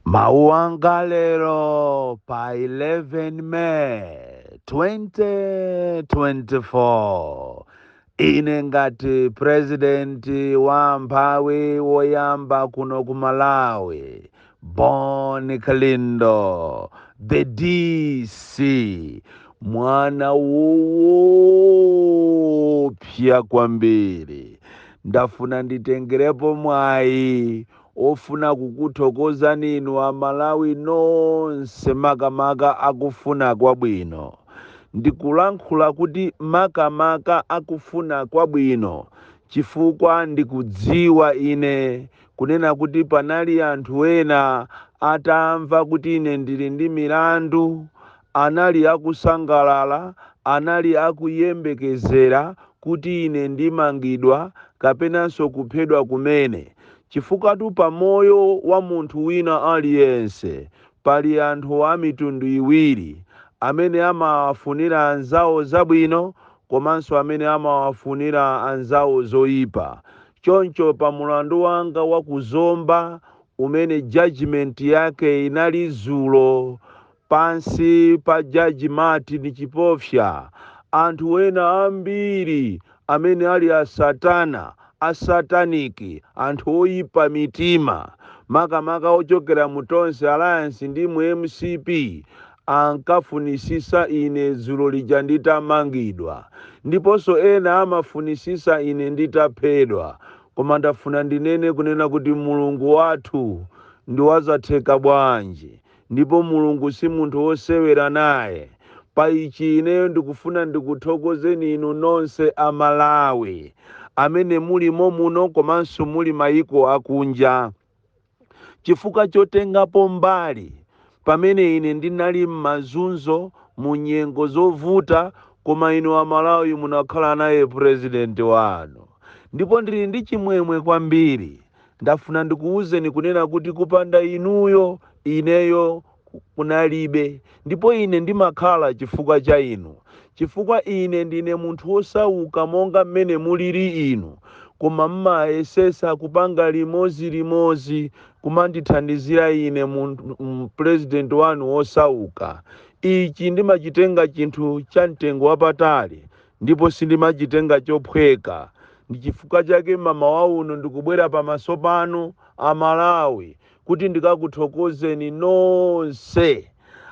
Mauanga lero pa 11 May 2024 ine ngati president wa mphawi woyamba kuno ku Malawi Boni Kalindo the DC mwana woopsa kwambiri ndafuna nditengerepo mwayi ofuna kukuthokozani inu Amalawi nonse makamaka akufuna kwabwino. Ndikulankhula kuti makamaka akufuna kwabwino chifukwa ndikudziwa ine kunena kuti panali anthu ena atamva kuti ine ndili ndi milandu anali akusangalala, anali akuyembekezera kuti ine ndimangidwa kapenanso kuphedwa kumene. Chifukwa tu pamoyo wa munthu wina aliyense pali anthu a mitundu iwiri amene amawafunira anzawo zabwino komanso amene amawafunira anzawo zoyipa. Choncho pa mulandu wanga wa kuzomba umene judgment yake inali dzulo pansi pa Jaji Martin Chipopsya, anthu ena ambiri amene ali asatana asataniki, anthu oyipa mitima makamaka ochokera mu Tonse Alliance ndi mu MCP ankafunisisa ine dzulo lija nditamangidwa, ndiponso ena amafunisisa ine nditaphedwa. Koma ndafuna ndinene kunena kuti Mulungu wathu ndi wazatheka bwanji, ndipo Mulungu si munthu wosewera naye. Pa ichi ineyo ndikufuna ndikuthokozeni inu nonse Amalawi amene mulimo muno komanso muli mayiko akunja, chifukwa chotengapo mbali pamene ine ndinali m'mazunzo mu nyengo zovuta, koma inu Amalawi munakhala naye president wanu. Ndipo ndili ndi chimwemwe kwambiri. Ndafuna ndikuwuzeni kunena kuti kupanda inuyo ineyo kunalibe, ndipo ine ndimakhala chifukwa cha inu. Chifukwa ine ndine munthu wosauka monga mmene muliri inu, koma mmayesesa kupanga limodzi kumandithandizira ine president wanu wosauka. Ichi ndimachitenga chinthu cha mtengo wapatali, ndipo sindimachitenga chophweka. Ndi chifukwa chake mama uno ndikubwera pamaso panu Amalawi kuti ndikakuthokozeni nonse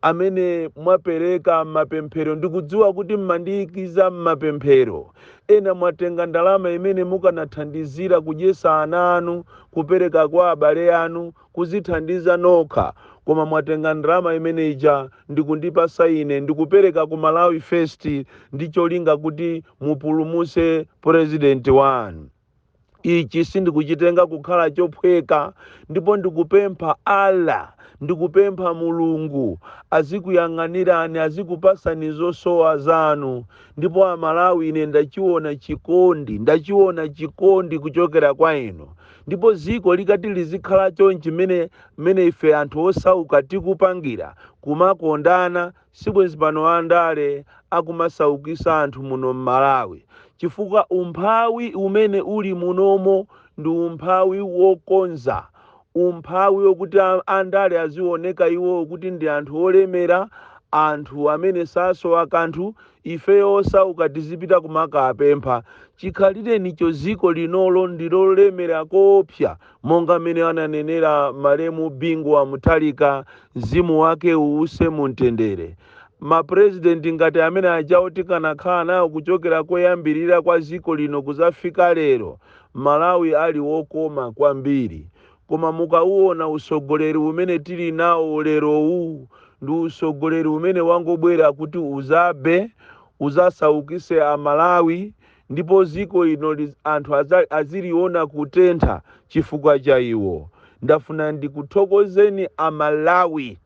amene mwapereka mapemphero. Ndikudziwa kuti mmandiyikiza mmapemphero. Ena mwatenga ndalama imene mukanathandizira kudyesa ana anu, kupereka kwa abale anu, kuzithandiza nokha, koma mwatenga ndalama imene ija ndikundipasa ine, ndikupereka ku Malawi First ndi cholinga kuti mupulumuse president wanu. Ichi sindikuchitenga kukhala chophweka, ndipo ndikupempha Allah, ndikupempha Mulungu azikuyang'anirani, azikupasani zosowa zanu. Ndipo Amalawi ine ndachiona chikondi kuchokera kwa inu. Ndipo ziko likati lizikhala chonchi mene ife anthu osauka tikupangira kumakondana, sibwenzi pano andale akumasaukisa anthu muno m'Malawi. Chifukwa umphawi umene uli munomo ndi umphawi wokonza, umphawi wokuti andale azioneka iwo kuti ndi anthu olemera, anthu amene sasowa kanthu. Ife osauka tizipita kumakapempha. Chikhalireni ziko linolo ndilolemera kopsa, monga mene ananenera malemu Bingu wa Mutharika, mzimu wake uuse mumtendere. Mapresident ngati amene ajawo tikanakhala nawo kuchokera koyambirira kwa ziko lino kuzafika lero, Malawi ali wokoma kwambiri. Koma mukauona usogoleri umene tili nawo lero uwu ndi usogoleri umene wangobwera kuti uzabe, uzasaukise Amalawi, ndipo ziko ino anthu aziliona kutentha chifukwa cha iwo. Ndafuna ndikuthokozeni Amalawi,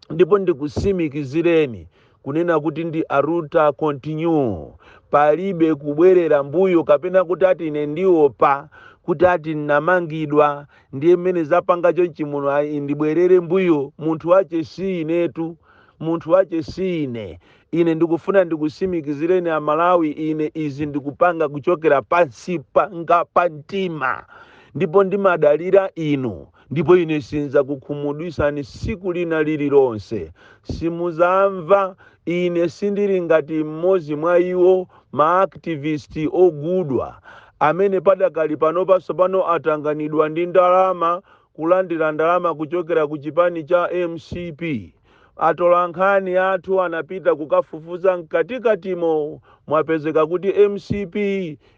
ndipo ndikusimikizireni kunena kuti ndi aruta continue, palibe kubwerera mbuyo kapena kuti ati ine ndiopa kuti ati nnamangidwa ndiye mmene zapanga chonchi muno ndibwerere mbuyo. Munthu wache si inetu, munthu wache si ine. Ine ndikufuna ndikusimikizireni Amalawi, ine izi ndikupanga kuchokera pansi panga pa mtima, ndipo ndimadalira inu, ndipo ine sinza kukhumudwisani siku lina lililonse. Simuzamva ine sindili ngati mmodzi mwa iwo maaktivisti ogudwa amene padakali panopanso pano atanganidwa ndi ndalama, kulandira ndalama kuchokera ku chipani cha MCP. Atolankhani athu anapita kukafufuza mkatikatimo mwapezeka kuti MCP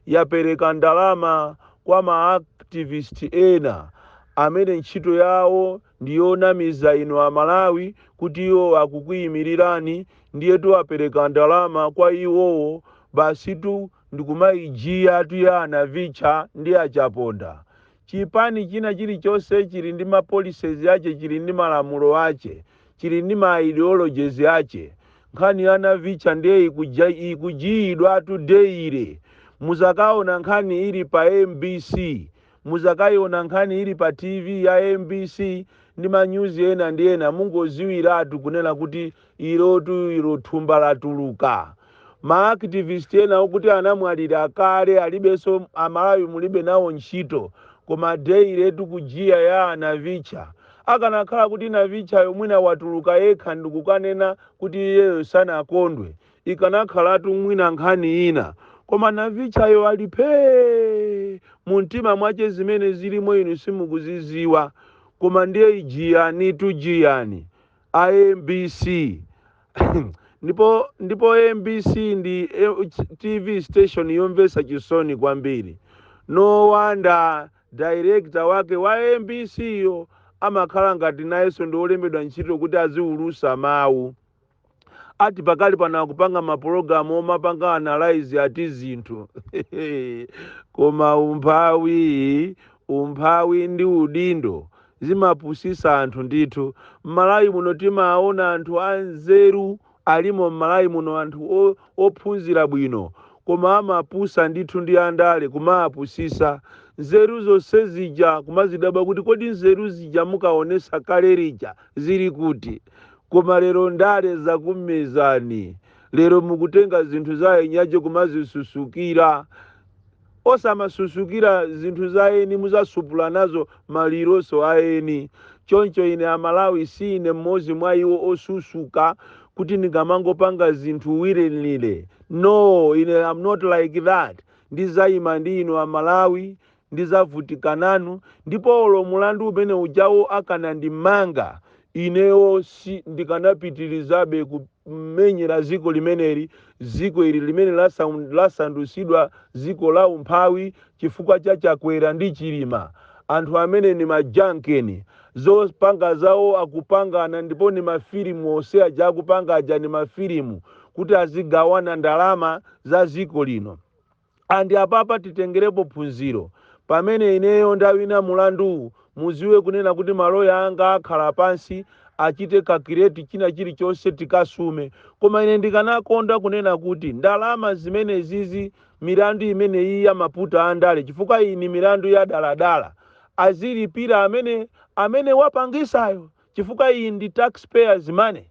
yapereka ndalama kwa maaktivisti ena amene ntchito yawo ndiyonamiza inu Amalawi kuti iwo akukuyimirirani, ndiyetu apereka ndalama kwa iwowo, basitu ndikumayijiya tuya Anavicha ndi achaponda. Chipani china chilichonse chili ndi mapolicies ache, chili ndi malamulo ache, chili ndi maideologies ache. Nkhani ya Anavicha ndiye ikujiyidwa today. Muzakaona nkhani ili pa MBC, muzakaiona nkhani ili pa TV ya MBC ndi manyuzi ena ndi ena, mungoziwiratu kunena kuti ilo thumba latuluka. Maaktivisti ena okuti anamwalira kale alibenso Amalawi mulibe nawo ntchito, koma daily kujiya ya Anavicha. Akanakhala kuti Anavicha yomwina watuluka yekha ndikukanena kuti iyeyo sanakondwe, ikanakhalatu mwina nkhani ina. Koma Anavichayo alipe muntima mwache zimene zilimo inu simukuziziwa, koma ndiye ijiyani MBC. ndipo MBC ndi TV station yomvesa chisoni kwambiri. No wonder director wake wa MBC yo amakhala ngati nayenso ndi olembedwa ntchito kuti aziulusa mawu. Ati pakali pana kupanga mapulogalamu omapanga analyze ati zinthu. Koma umphawi ndi udindo zimapusisa anthu ndithu. M'Malawi muno timaona anthu anzeru alimo, M'Malawi muno anthu ophunzira bwino, koma amapusa ndithu ndi andale kumapusisa. Nzeru zonse zija kumazidaba kuti kodi nzeru zija mukaonesa kale lija zili kuti. Koma lero ndale zakumezani, lero mukutenga zinthu za enyaje kumazisusukira. Osamasusukira zinthu za eni, muzasupula nazo maliroso aeni. Choncho ine Amalawi si ine mmodzi mwa iwo osusuka kuti ndikamangopanga zinthu willy-nilly. No, I'm not like that. Ndizayima ndi inu Amalawi, ndizavutikananu, ndipo olo mulandu umene ujawo akanandimanga, inewo si ndikanapitirizabe kumenyera ziko limeneli, ziko ili limene lasandusidwa ziko la umphawi chifukwa cha chakwera ndi chilima. Anthu amene ni majankeni, zopanga zawo akupangana, ndipo ni mafilimu ose aja akupanga aja ni mafilimu kuti azigawana ndalama za ziko lino. Andi apapa titengerepo phunziro. Pamene ineyo ndawina mulandu, muziwe kunena kuti maloya anga akhala pansi achite kakireti china chilichonse tikasume. Koma ine ndikanakonda kunena kuti ndalama zimene zizi, milandu imene iyi ya maputa andale, chifukwa iyi ni milandu ya daladala, azilipira amene wapangisayo, chifukwa iyi ndi taxpayers money.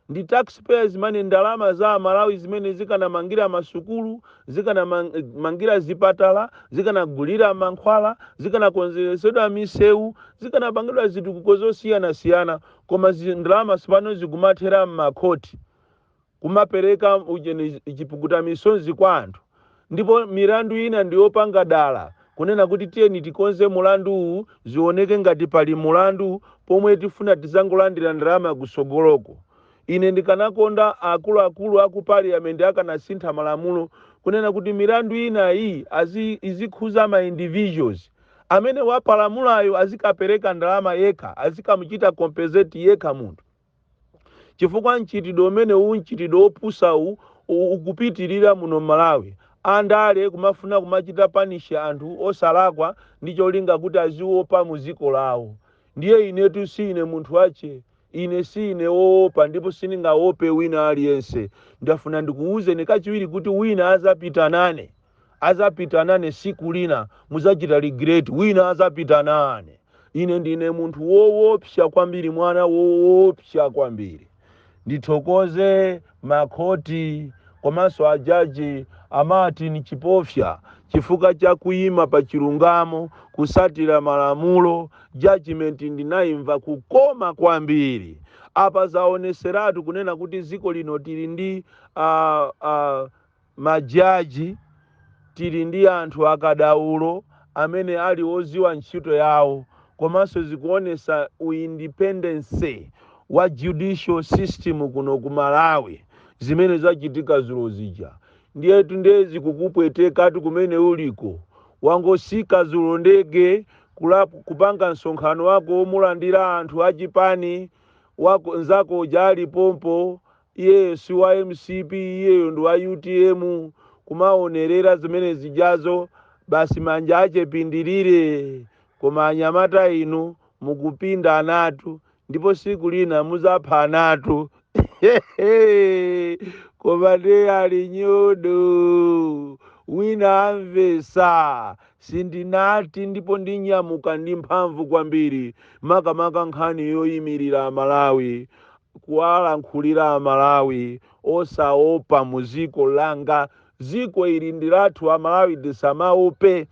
Ndi taxpayers money, ndalama za Amalawi zimene zikanamangira masukulu, zikanamangira zipatala, zikanagulira mankhwala, zikanakonzeresedwa misewu, zikanapangidwa zitukuko zosiyana-siyana. Koma ndalama sipano zikumathera m'makhoti, kumapereka chipukuta misonzi kwa anthu. Ndipo milandu ina ndiyopanga dala kunena kuti tiyeni tikonze mulandu zioneke ngati pali mulandu pomwe tifuna tizangolandira ndalama kusogoloko. Ine ndikanakonda akuluakulu aku parliament akanasintha malamulo kunena kuti milandu ina iyi izikhuza ma individuals amene wapalamulayo azikapereka ndalama yekha, azikamuchita compensate yekha munthu. Chifukwa mchitidwe umene mchitidwe opusa ukupitirira muno Malawi. Andale kumafuna kumachita panisha anthu osalakwa ndi cholinga kuti aziopa muziko lawo. Ndiye inetu si ine munthu wache, ine si ine oopa, ndipo siningaope wina aliyense. Ndafuna ndikuuze nekachiwiri kuti wina azapita nane siku lina muzachita regret, wina azapita nane. Ine ndine munthu woopsa kwambiri, mwana woopsa kwambiri. Ndithokoze makhoti komanso ajaji amati ni chipofya chifuka cha kuyima pa chilungamo, kusatira malamulo, judgment ndinayimva kukoma kwambiri. Apa zaoneseratu kunena kuti ziko lino tili ndi majaji, tili ndi anthu akadaulo amene ali oziwa ntchito yawo, komanso zikuonesa uindependence wa judicial system kuno ku Malawi, zimene zachitika zulo zija. Ndiyetu ndezi kukupwetekatu kumene uliko, wangosika zulo ndege kupanga msonkhano wako omulandira anthu achipani wako nzako jali pompo, iye si wa MCP, iyeyo ndi wa UTM, kumaonerera zimene zijazo, basi manja ache pindirire, koma anyamata inu mukupinda anatu, ndipo siku lina muzapha anatu. Koma de ali nyodo, wina amvesa, sindinati ndipo ndinyamuka ndi mphamvu kwambiri, makamaka nkhani yoyimirira Malawi, kuwalankhulira Malawi, osaopa muziko langa, ziko ili ndilathu Malawi tisamaope.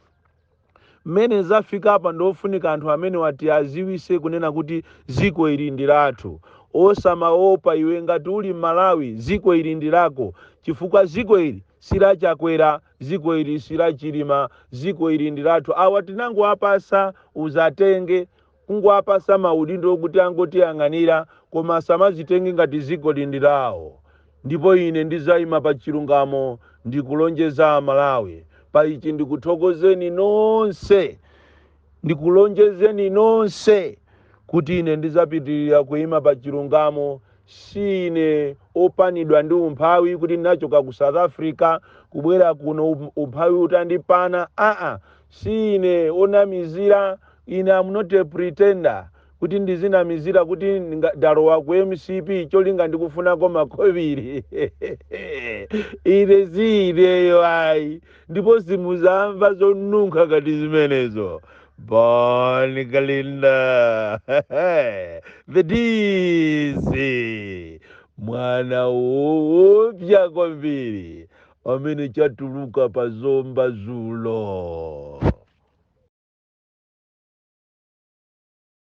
Mmene zafika apa ndofunika anthu amene wati aziwise kunena kuti ziko ili ndilathu, osamaopa iwe ngati uli Malawi, ziko ili ndilako, chifukwa ziko ili sirachakwera, ziko ili sirachilima, ziko ili ndilathu. Awa tinango apasa uzatenge, kungo apasa maudindo kuti angoti yang'anira, koma samazitenge ngati ziko lindilawo. Ndipo ine ndizayima pa chilungamo ndikulonjeza Malawi. Pa ichi ndikuthokozeni nonse, ndikulonjezeni nonse kuti ine ndizapitirira kuyima pa chilungamo. Sine opanidwa ndi umphawi kuti ndinachoka ku South Africa kubwera kuno umphawi utandipana. Sine onamizira, ine am not a pretender kuti ndizinamizira kuti ndalowa ku MCP cholinga ndikufunako makobiri. Ine ziineyo ayi, ndipo simuzamva zonunkha ngati zimenezo. Boni Kalinda, the DC, mwana wopya kwambiri, amene chatuluka pa zomba zulo.